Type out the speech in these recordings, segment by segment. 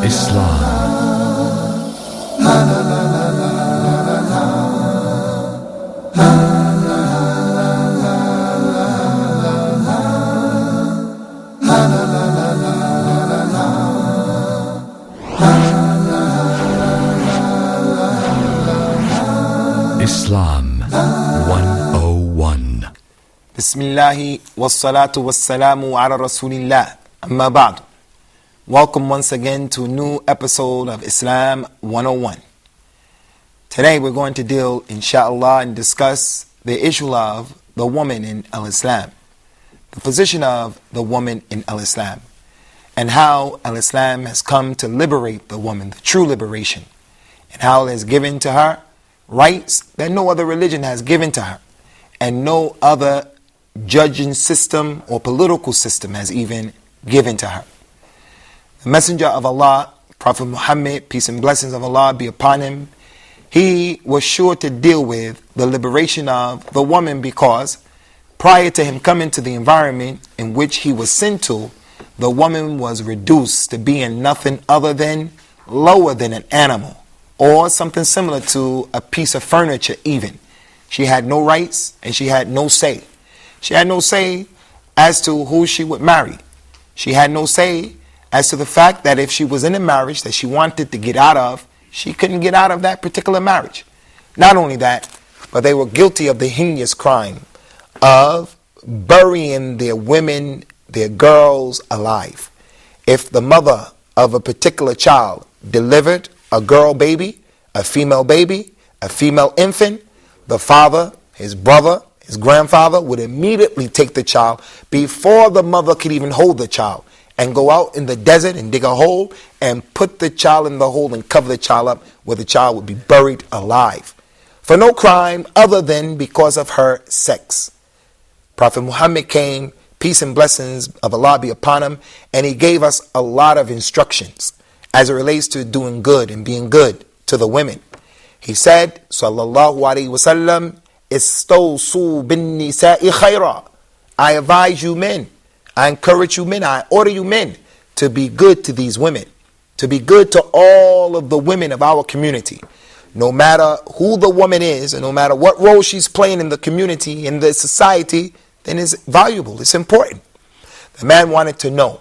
Islam 101. Bismillahi wassalatu wassalamu ala rasulillah. Amma ba'du. Welcome once again to a new episode of Islam 101. Today we're going to deal, inshallah, and discuss the issue of the woman in Al-Islam, the position of the woman in Al-Islam, and how Al-Islam has come to liberate the woman, the true liberation, and how it has given to her rights that no other religion has given to her, and no other judging system or political system has even given to her. The Messenger of Allah, Prophet Muhammad, peace and blessings of Allah be upon him, he was sure to deal with the liberation of the woman, because prior to him coming to the environment in which he was sent to, the woman was reduced to being nothing other than lower than an animal, or something similar to a piece of furniture even. She had no rights and she had no say. She had no say as to who she would marry. She had no say as to the fact that if she was in a marriage that she wanted to get out of, she couldn't get out of that particular marriage. Not only that, but they were guilty of the heinous crime of burying their women, their girls alive. If the mother of a particular child delivered a girl baby, a female infant, the father, his brother, his grandfather would immediately take the child before the mother could even hold the child and go out in the desert and dig a hole and put the child in the hole and cover the child up, where the child would be buried alive for no crime other than because of her sex. Prophet Muhammad came, peace and blessings of Allah be upon him, and he gave us a lot of instructions as it relates to doing good and being good to the women. He said, sallallahu alaihi wasallam, istawsu bin nisa'i khayra. I advise you men, I encourage you men, I order you men to be good to these women, to be good to all of the women of our community. No matter who the woman is, and no matter what role she's playing in the community, in the society, then it's valuable, it's important. The man wanted to know.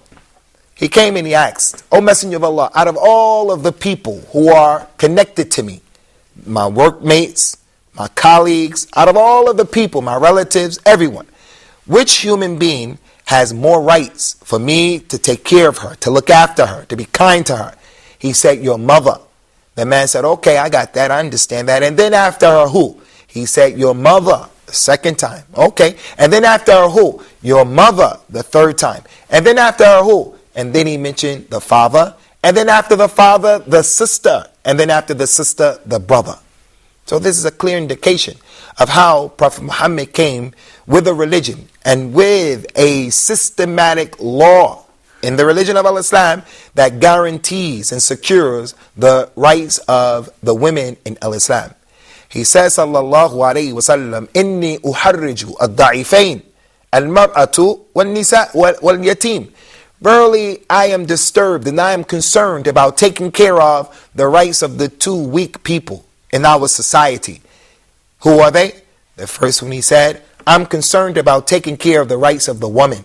He came and he asked, O Messenger of Allah, out of all of the people who are connected to me, my workmates, my colleagues, out of all of the people, my relatives, everyone, which human being has more rights for me to take care of her, to look after her, to be kind to her? He said, your mother. The man said, okay, I got that, I understand that. And then after her, who? He said, your mother, the second time. Okay. And then after her, who? Your mother, the third time. And then after her, who? And then he mentioned the father. And then after the father, the sister. And then after the sister, the brother. So this is a clear indication of how Prophet Muhammad came with a religion and with a systematic law in the religion of Al-Islam that guarantees and secures the rights of the women in Al-Islam. He says, sallallahu alayhi wa sallam, inni uharriju ad-da'ifain, al-mar'atu wal-nisa wal-yatim. Verily, I am disturbed and I am concerned about taking care of the rights of the two weak people in our society. Who are they? The first one, he said, I'm concerned about taking care of the rights of the woman.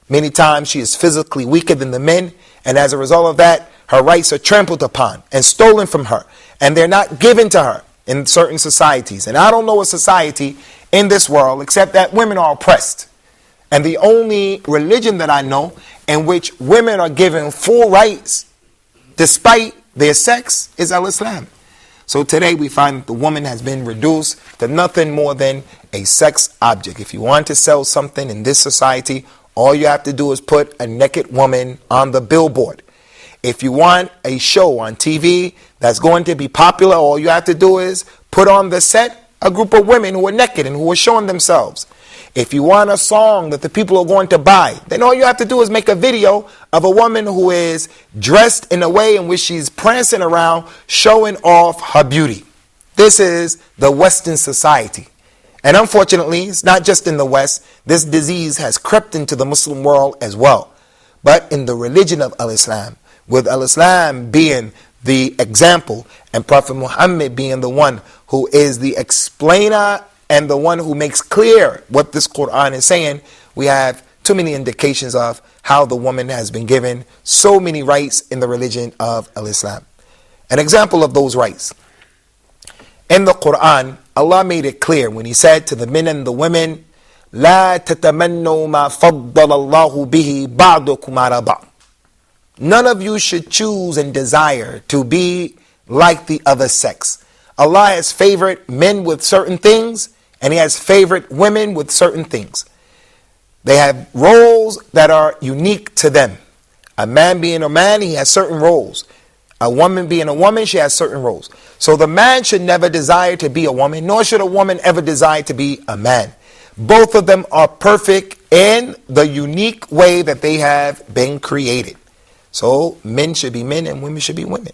Many times she is physically weaker than the men, and as a result of that, her rights are trampled upon and stolen from her, and they're not given to her in certain societies. And I don't know a society in this world except that women are oppressed. And the only religion that I know in which women are given full rights despite their sex is Al-Islam. So today we find that the woman has been reduced to nothing more than a sex object. If you want to sell something in this society, all you have to do is put a naked woman on the billboard. If you want a show on TV that's going to be popular, all you have to do is put on the set a group of women who are naked and who are showing themselves. If you want a song that the people are going to buy, then all you have to do is make a video of a woman who is dressed in a way in which she's prancing around, showing off her beauty. This is the Western society. And unfortunately, it's not just in the West. This disease has crept into the Muslim world as well. But in the religion of Al-Islam, with Al-Islam being the example and Prophet Muhammad being the one who is the explainer and the one who makes clear what this Quran is saying, we have too many indications of how the woman has been given so many rights in the religion of Al-Islam. An example of those rights. In the Quran, Allah made it clear when He said to the men and the women, لا تتمنوا ما فضل الله به بعضكم على بعض. None of you should choose and desire to be like the other sex. Allah has favored men with certain things, and He has favored women with certain things. They have roles that are unique to them. A man being a man, he has certain roles. A woman being a woman, she has certain roles. So the man should never desire to be a woman, nor should a woman ever desire to be a man. Both of them are perfect in the unique way that they have been created. So men should be men and women should be women.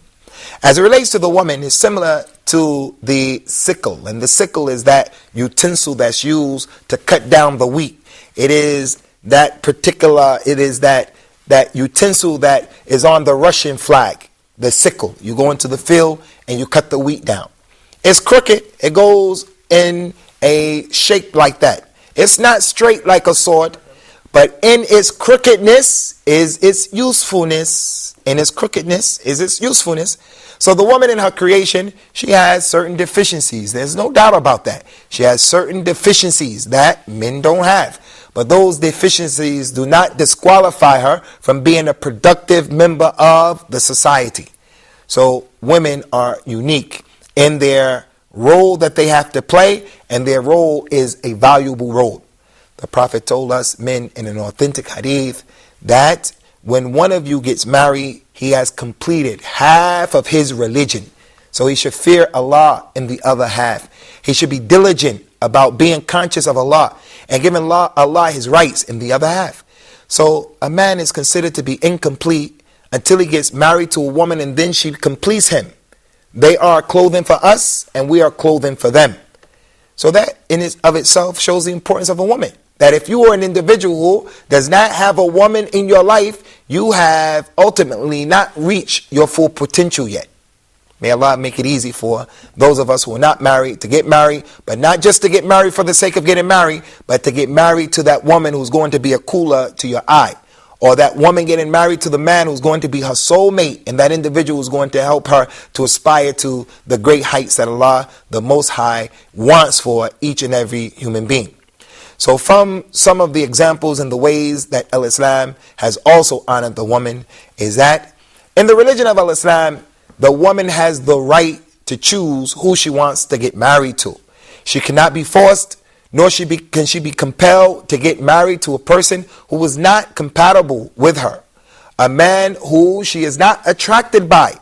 As it relates to the woman, it's similar to the sickle. And the sickle is that utensil that's used to cut down the wheat. It is that utensil that is on the Russian flag, the sickle. You go into the field and you cut the wheat down. It's crooked. It goes in a shape like that. It's not straight like a sword, but in its crookedness is its usefulness. In its crookedness is its usefulness. So the woman in her creation, she has certain deficiencies. There's no doubt about that. She has certain deficiencies that men don't have. But those deficiencies do not disqualify her from being a productive member of the society. So women are unique in their role that they have to play, and their role is a valuable role. The Prophet told us, men, in an authentic hadith, that when one of you gets married, he has completed half of his religion. So he should fear Allah in the other half. He should be diligent about being conscious of Allah and giving Allah His rights in the other half. So a man is considered to be incomplete until he gets married to a woman and then she completes him. They are clothing for us and we are clothing for them. So that in of itself shows the importance of a woman. That if you are an individual who does not have a woman in your life, you have ultimately not reached your full potential yet. May Allah make it easy for those of us who are not married to get married, but not just to get married for the sake of getting married, but to get married to that woman who's going to be a cooler to your eye. Or that woman getting married to the man who's going to be her soulmate, and that individual is going to help her to aspire to the great heights that Allah, the Most High, wants for each and every human being. So from some of the examples and the ways that Al-Islam has also honored the woman is that in the religion of Al-Islam, the woman has the right to choose who she wants to get married to. She cannot be forced, nor can she be compelled to get married to a person who is not compatible with her. A man who she is not attracted by.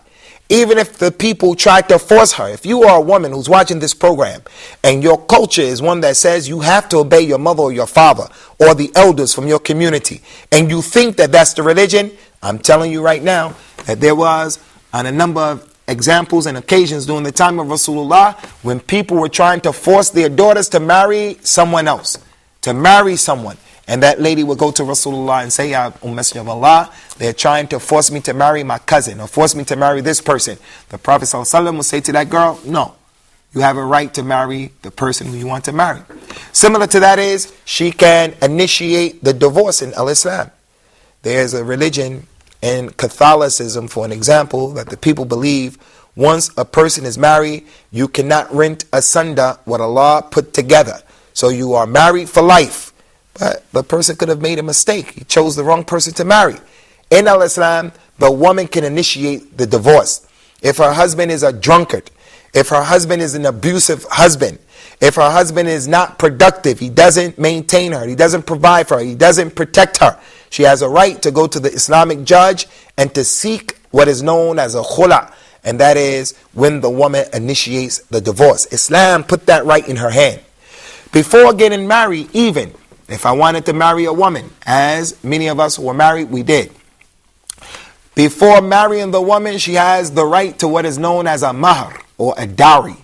Even if the people try to force her. If you are a woman who's watching this program and your culture is one that says you have to obey your mother or your father or the elders from your community, and you think that that's the religion, I'm telling you right now that there was on a number of examples and occasions during the time of Rasulullah when people were trying to force their daughters to marry someone else, to marry someone. And that lady would go to Rasulullah and say, Ya Messenger of Allah, they're trying to force me to marry my cousin or force me to marry this person. The Prophet ﷺ would say to that girl, no, you have a right to marry the person who you want to marry. Similar to that is, she can initiate the divorce in Al-Islam. There's a religion in Catholicism, for an example, that the people believe once a person is married, you cannot rent asunder what Allah put together. So you are married for life. But the person could have made a mistake. He chose the wrong person to marry. In Al-Islam, the woman can initiate the divorce. If her husband is a drunkard, if her husband is an abusive husband, if her husband is not productive, he doesn't maintain her, he doesn't provide for her, he doesn't protect her, she has a right to go to the Islamic judge and to seek what is known as a khula. And that is when the woman initiates the divorce. Islam put that right in her hand. Before getting married, even if I wanted to marry a woman, as many of us who were married, we did. Before marrying the woman, she has the right to what is known as a mahr, or a dowry,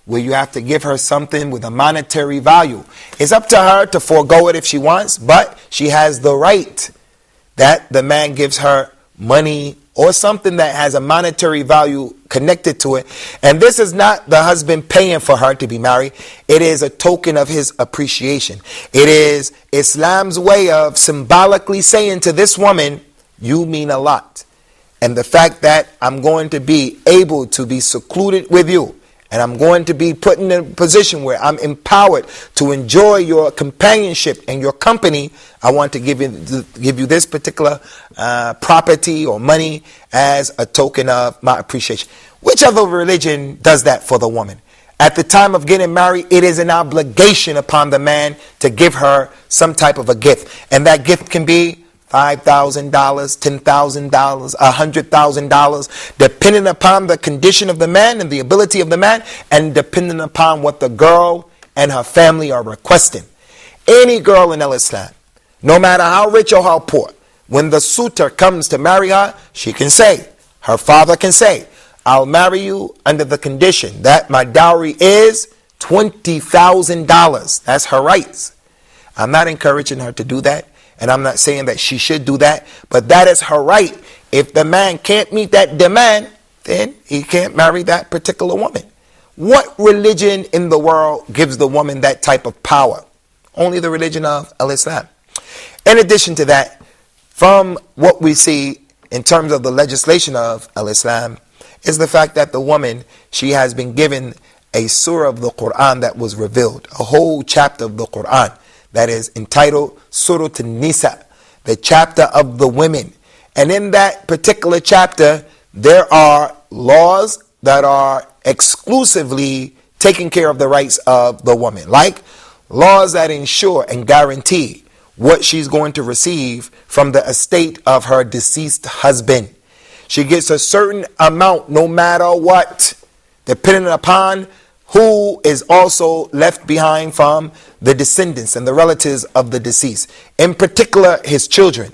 where you have to give her something with a monetary value. It's up to her to forego it if she wants, but she has the right that the man gives her money or something that has a monetary value connected to it. And this is not the husband paying for her to be married. It is a token of his appreciation. It is Islam's way of symbolically saying to this woman, you mean a lot. And the fact that I'm going to be able to be secluded with you, and I'm going to be put in a position where I'm empowered to enjoy your companionship and your company, I want to give you this particular property or money as a token of my appreciation. Which other religion does that for the woman? At the time of getting married, it is an obligation upon the man to give her some type of a gift. And that gift can be $5,000, $10,000, $100,000, depending upon the condition of the man and the ability of the man, and depending upon what the girl and her family are requesting. Any girl in Islam, no matter how rich or how poor, when the suitor comes to marry her, she can say, her father can say, I'll marry you under the condition that my dowry is $20,000. That's her rights. I'm not encouraging her to do that. And I'm not saying that she should do that, but that is her right. If the man can't meet that demand, then he can't marry that particular woman. What religion in the world gives the woman that type of power? Only the religion of Islam. In addition to that, from what we see in terms of the legislation of Islam, is the fact that the woman, she has been given a surah of the Quran that was revealed, a whole chapter of the Quran that is entitled Surah An-Nisa, the chapter of the women. And in that particular chapter, there are laws that are exclusively taking care of the rights of the woman, like laws that ensure and guarantee what she's going to receive from the estate of her deceased husband. She gets a certain amount no matter what, depending upon who is also left behind from the descendants and the relatives of the deceased, in particular his children.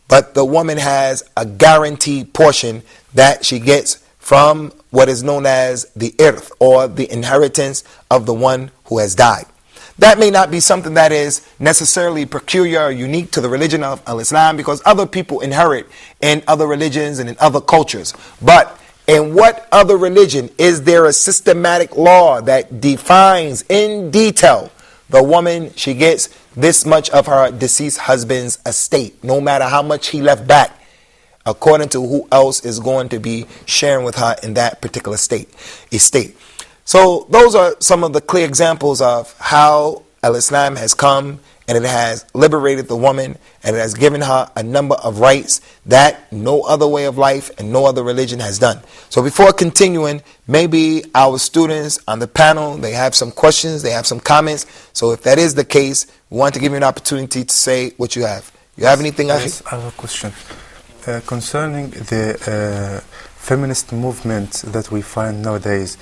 But the woman has a guaranteed portion that she gets from what is known as the irth, or the inheritance of the one who has died. That may not be something that is necessarily peculiar or unique to the religion of Islam, because other people inherit in other religions and in other cultures. But in what other religion is there a systematic law that defines in detail the woman, she gets this much of her deceased husband's estate, no matter how much he left back, according to who else is going to be sharing with her in that particular estate. So those are some of the clear examples of how Islam has come, and it has liberated the woman, and it has given her a number of rights that no other way of life and no other religion has done. So before continuing, maybe our students on the panel, they have some questions, they have some comments. So if that is the case, we want to give you an opportunity to say what you have. You have anything, Afi? Yes, I have a question. Concerning the feminist movement that we find nowadays,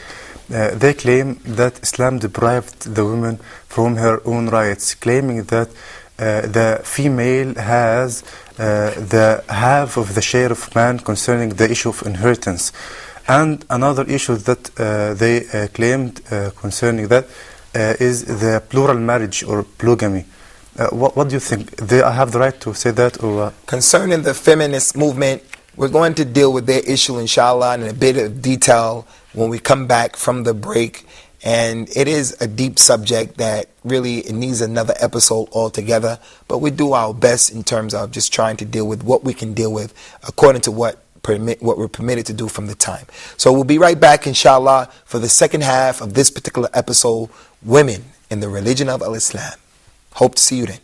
they claim that Islam deprived the woman from her own rights, claiming that the female has the half of the share of man concerning the issue of inheritance. And another issue that they claimed concerning that is the plural marriage or polygamy. What do you think? They have the right to say that, or concerning the feminist movement, we're going to deal with their issue, inshallah, in a bit of detail when we come back from the break. And it is a deep subject that really it needs another episode altogether. But we do our best in terms of just trying to deal with what we can deal with according to what we're permitted to do from the time. So we'll be right back, inshallah, for the second half of this particular episode, Women in the Religion of Islam. Hope to see you then.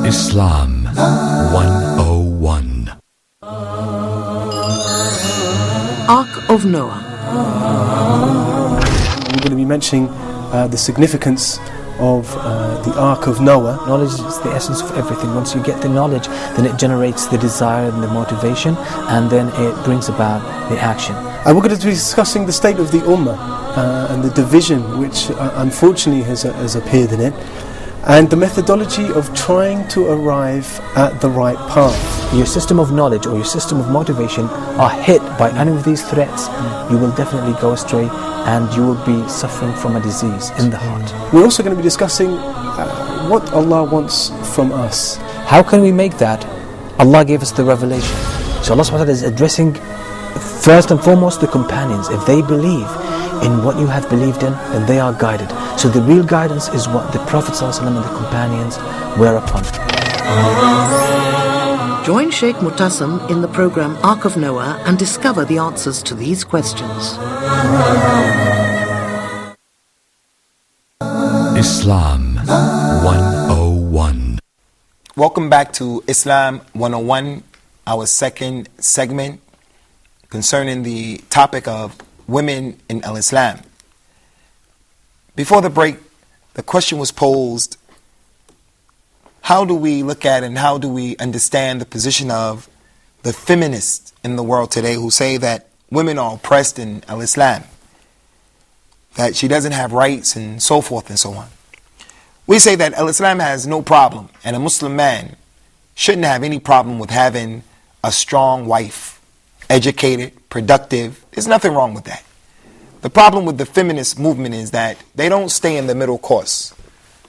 Islam 101. Ark of Noah. We're going to be mentioning the significance of the Ark of Noah. Knowledge is the essence of everything. Once you get the knowledge, then it generates the desire and the motivation, and then it brings about the action. And we're going to be discussing the state of the Ummah and the division which unfortunately has appeared in it, and the methodology of trying to arrive at the right path. Your system of knowledge or your system of motivation are hit by any of these threats, you will definitely go astray and you will be suffering from a disease in the heart. We're also going to be discussing what Allah wants from us. How can we make that? Allah gave us the revelation. So Allah subhanahu wa ta'ala is addressing first and foremost the companions. If they believe in what you have believed in, then they are guided. So the real guidance is what the Prophet ﷺ and the companions were upon. Join Sheikh Mutassim in the program Ark of Noah and discover the answers to these questions. Islam 101. Welcome back to Islam 101, our second segment concerning the topic of women in Islam. Before the break, the question was posed, how do we look at and how do we understand the position of the feminists in the world today who say that women are oppressed in Islam, that she doesn't have rights and so forth and so on. We say that Islam has no problem, and a Muslim man shouldn't have any problem with having a strong wife, educated, productive. There's nothing wrong with that. The problem with the feminist movement is that they don't stay in the middle course.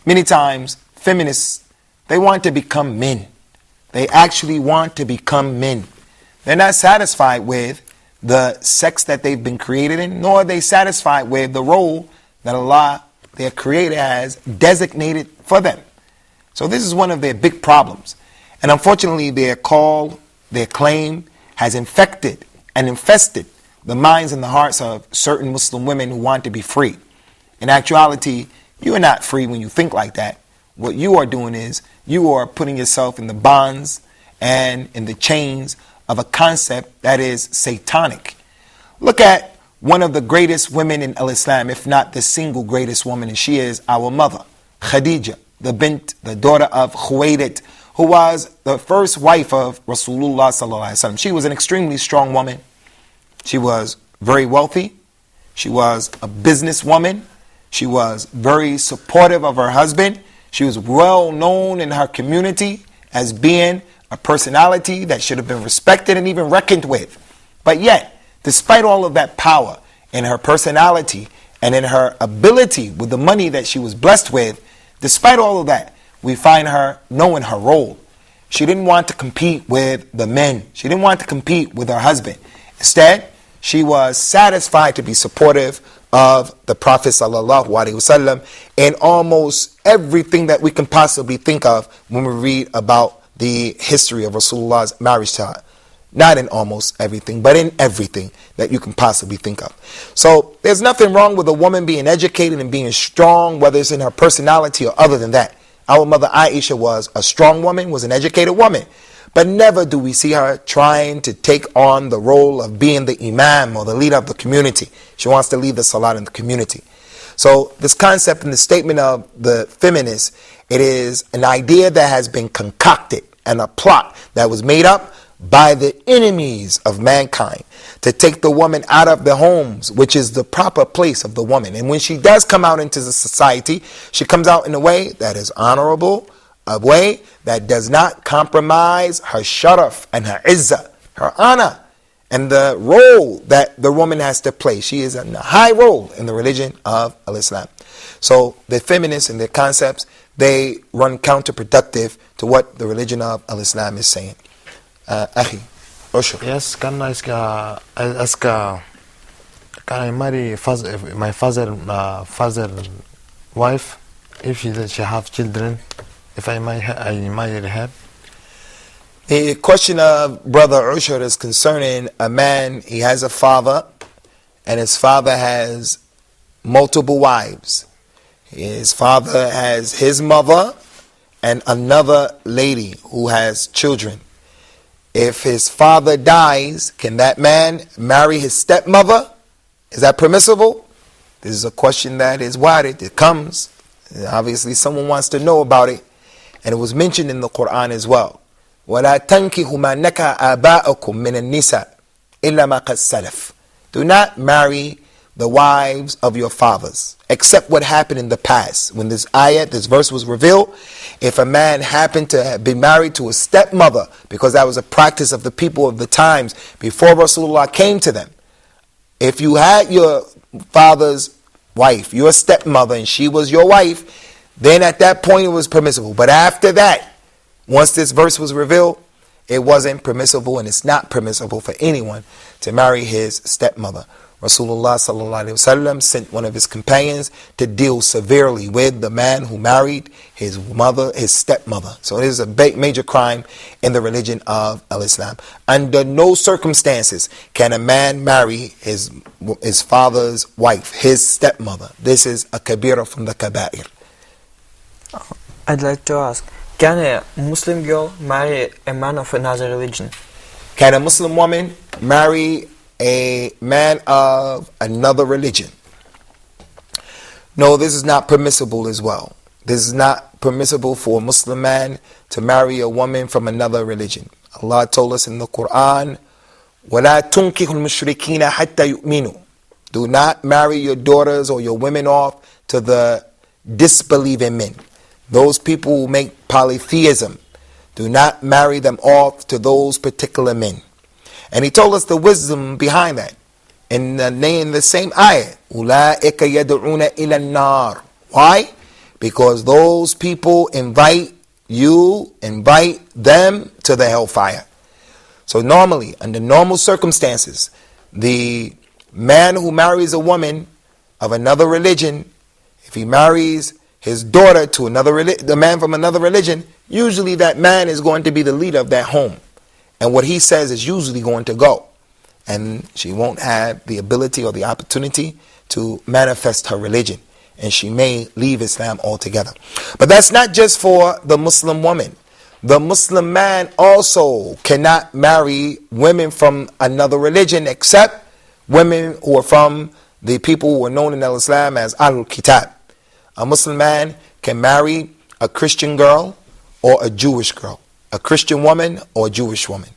Many times, feminists, they want to become men. They actually want to become men. They're not satisfied with the sex that they've been created in, nor are they satisfied with the role that Allah, their creator, has designated for them. So this is one of their big problems. And unfortunately, their call, their claim has infected and infested the minds and the hearts of certain Muslim women who want to be free. In actuality, you are not free when you think like that. What you are doing is you are putting yourself in the bonds and in the chains of a concept that is satanic. Look at one of the greatest women in Islam, if not the single greatest woman, and she is our mother, Khadija, the daughter of Khuwaylid, who was the first wife of Rasulullah sallallahu alaihi wasallam. She was an extremely strong woman. She was very wealthy. She was a businesswoman. She was very supportive of her husband. She was well known in her community as being a personality that should have been respected and even reckoned with. But yet, despite all of that power in her personality and in her ability with the money that she was blessed with, despite all of that, we find her knowing her role. She didn't want to compete with the men. She didn't want to compete with her husband. Instead, she was satisfied to be supportive of the Prophet sallallahu alaihi wasallam in almost everything that we can possibly think of when we read about the history of Rasulullah's marriage to her. Not in almost everything, but in everything that you can possibly think of. So there's nothing wrong with a woman being educated and being strong, whether it's in her personality or other than that. Our mother Aisha was a strong woman, was an educated woman. But never do we see her trying to take on the role of being the imam or the leader of the community. She wants to lead the salat in the community. So this concept in the statement of the feminists, it is an idea that has been concocted and a plot that was made up by the enemies of mankind to take the woman out of the homes, which is the proper place of the woman. And when she does come out into the society, she comes out in a way that is honorable, a way that does not compromise her sharaf and her izzah, her honor, and the role that the woman has to play. She is in a high role in the religion of Islam. So the feminists and their concepts, they run counterproductive to what the religion of Islam is saying. Akhi, Osho. Yes, can I ask, can I marry my father wife if she have children? If I marry her? The question of Brother Ushur is concerning a man. He has a father, and his father has multiple wives. His father has his mother and another lady who has children. If his father dies, can that man marry his stepmother? Is that permissible? This is a question that is warid. It comes. Obviously, someone wants to know about it. And it was mentioned in the Quran as well. وَلَا تَنْكِحُ مَا نَكَى آبَاءَكُم مِّنَ النِّسَاءِ إِلَّا مَا قَدْ سَلَفَ. Do not marry the wives of your fathers, except what happened in the past. When this ayat, this verse was revealed, if a man happened to have been married to a stepmother, because that was a practice of the people of the times before Rasulullah came to them. If you had your father's wife, your stepmother, and she was your wife, then at that point it was permissible. But after that, once this verse was revealed, it wasn't permissible, and it's not permissible for anyone to marry his stepmother. Rasulullah sallallahu alaihi wasallam sent one of his companions to deal severely with the man who married his mother, his stepmother. So it is a major crime in the religion of Islam. Under no circumstances can a man marry his father's wife, his stepmother. This is a kabira from the kaba'ir. I'd like to ask, can a Muslim girl marry a man of another religion? Can a Muslim woman marry a man of another religion? No, this is not permissible as well. This is not permissible for a Muslim man to marry a woman from another religion. Allah told us in the Quran, وَلَا تُنْكِحُ الْمُشْرِكِينَ حَتَّى يُؤْمِنُوا. Do not marry your daughters or your women off to the disbelieving men. Those people who make polytheism, do not marry them off to those particular men. And he told us the wisdom behind that. In the same ayah, أُولَٰئِكَ يَدْعُونَ إِلَى النَّارِ. Why? Because those people invite them to the hellfire. So normally, under normal circumstances, the man who marries a woman of another religion, if he marries his daughter to the man from another religion, usually that man is going to be the leader of that home. And what he says is usually going to go. And she won't have the ability or the opportunity to manifest her religion. And she may leave Islam altogether. But that's not just for the Muslim woman. The Muslim man also cannot marry women from another religion except women who are from the people who are known in Islam as Ahlul Kitab. A Muslim man can marry a Christian girl or a Jewish girl. A Christian woman or a Jewish woman.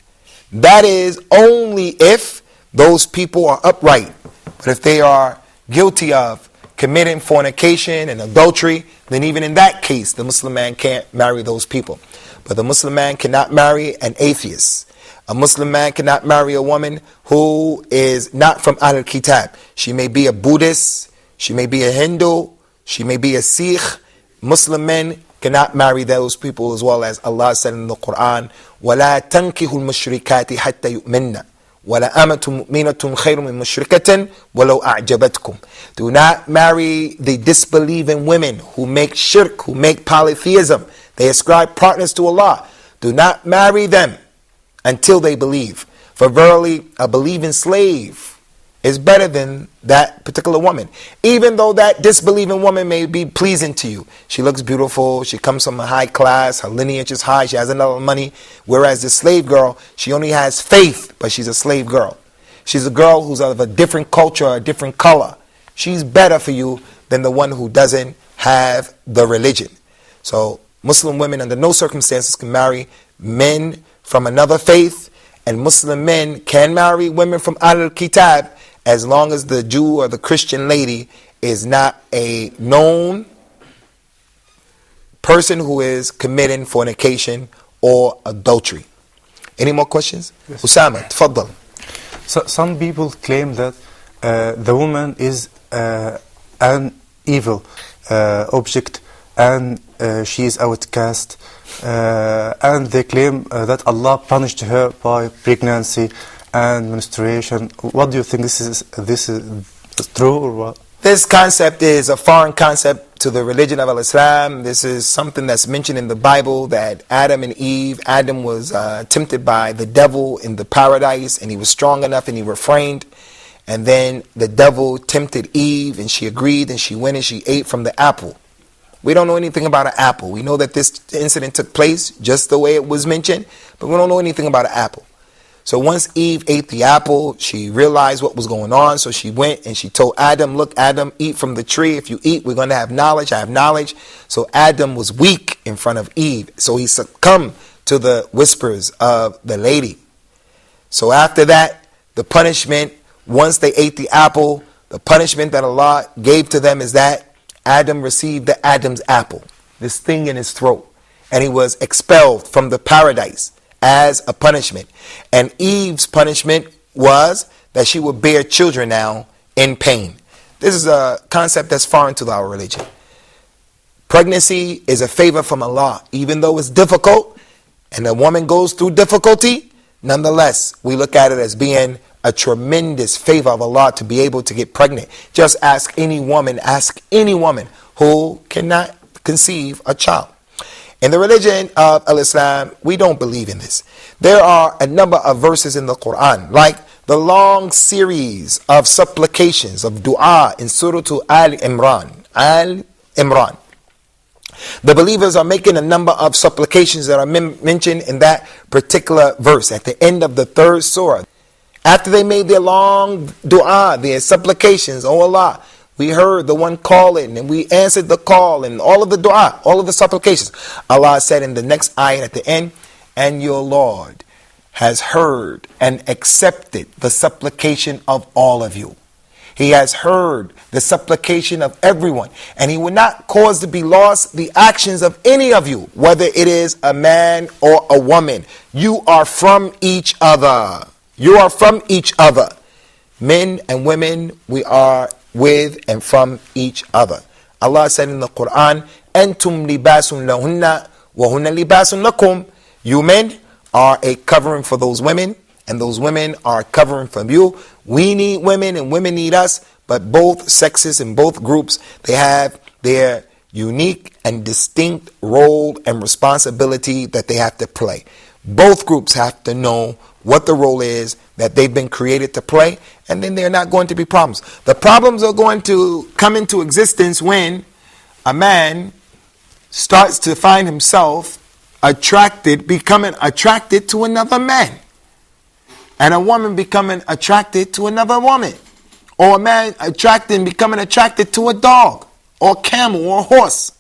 That is only if those people are upright. But if they are guilty of committing fornication and adultery, then even in that case, the Muslim man can't marry those people. But the Muslim man cannot marry an atheist. A Muslim man cannot marry a woman who is not from Ahlul Kitab. She may be a Buddhist, she may be a Hindu, she may be a Sikh. Muslim men cannot marry those people, as well as Allah said in the Quran, وَلَا تَنْكِهُ الْمُشْرِكَاتِ حَتَّى يُؤْمِنَّ وَلَا أَمَةٌ مُؤْمِنَةٌ خَيْرٌ مِنْ مُشْرِكَةٍ وَلَوْ أَعْجَبَتْكُمْ. Do not marry the disbelieving women who make shirk, who make polytheism. They ascribe partners to Allah. Do not marry them until they believe. For verily, a believing slave is better than that particular woman. Even though that disbelieving woman may be pleasing to you. She looks beautiful, she comes from a high class, her lineage is high, she has enough money. Whereas the slave girl, she only has faith, but she's a slave girl. She's a girl who's of a different culture, a different color. She's better for you than the one who doesn't have the religion. So Muslim women under no circumstances can marry men from another faith, and Muslim men can marry women from Ahlul Kitab, as long as the Jew or the Christian lady is not a known person who is committing fornication or adultery. Any more questions? Yes. Usamah, tfaddal. So some people claim that the woman is an evil object, and she is outcast, and they claim that Allah punished her by pregnancy and menstruation. What do you think? This is true or what? This concept is a foreign concept to the religion of Islam. This is something that's mentioned in the Bible, that Adam and Eve, Adam was tempted by the devil in the paradise, and he was strong enough and he refrained. And then the devil tempted Eve, and she agreed, and she went and she ate from the apple. We don't know anything about an apple. We know that this incident took place just the way it was mentioned, but we don't know anything about an apple. So once Eve ate the apple, she realized what was going on. So she went and she told Adam, look, Adam, eat from the tree. If you eat, we're going to have knowledge. I have knowledge. So Adam was weak in front of Eve. So he succumbed to the whispers of the lady. So after that, the punishment, once they ate the apple, the punishment that Allah gave to them is that Adam received the Adam's apple, this thing in his throat. And he was expelled from the paradise as a punishment. And Eve's punishment was that she would bear children now in pain. This is a concept that's foreign to our religion. Pregnancy is a favor from Allah. Even though it's difficult, and a woman goes through difficulty, nonetheless, we look at it as being a tremendous favor of Allah to be able to get pregnant. Just ask any woman who cannot conceive a child. In the religion of Islam, we don't believe in this. There are a number of verses in the Quran, like the long series of supplications, of dua in Surah Al-Imran. The believers are making a number of supplications that are mentioned in that particular verse at the end of the third surah. After they made their long dua, their supplications, oh Allah, we heard the one calling and we answered the call, and all of the dua, all of the supplications. Allah said in the next ayat at the end, and your Lord has heard and accepted the supplication of all of you. He has heard the supplication of everyone, and He will not cause to be lost the actions of any of you, whether it is a man or a woman. You are from each other. You are from each other. Men and women, we are with and from each other. Allah said in the Quran, Antum libasun lahunna wa hunna libasun lakum. You men are a covering for those women, and those women are covering for you. We need women and women need us, but both sexes and both groups, they have their unique and distinct role and responsibility that they have to play. Both groups have to know what the role is that they've been created to play, and then there are not going to be problems. The problems are going to come into existence when a man starts to find himself becoming attracted to another man, and a woman becoming attracted to another woman, or a man becoming attracted to a dog, or a camel, or a horse.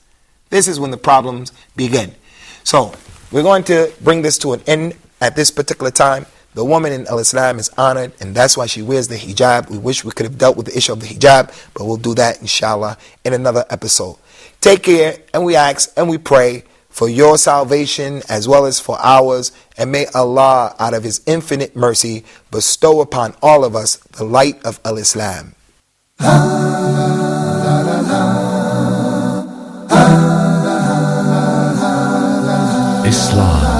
This is when the problems begin. So we're going to bring this to an end at this particular time. The woman in Islam is honored, and that's why she wears the hijab. We wish we could have dealt with the issue of the hijab, but we'll do that inshallah in another episode. Take care, and we ask and we pray for your salvation as well as for ours, and may Allah, out of His infinite mercy, bestow upon all of us the light of Al-Islam. Islam.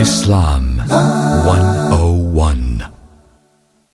Islam.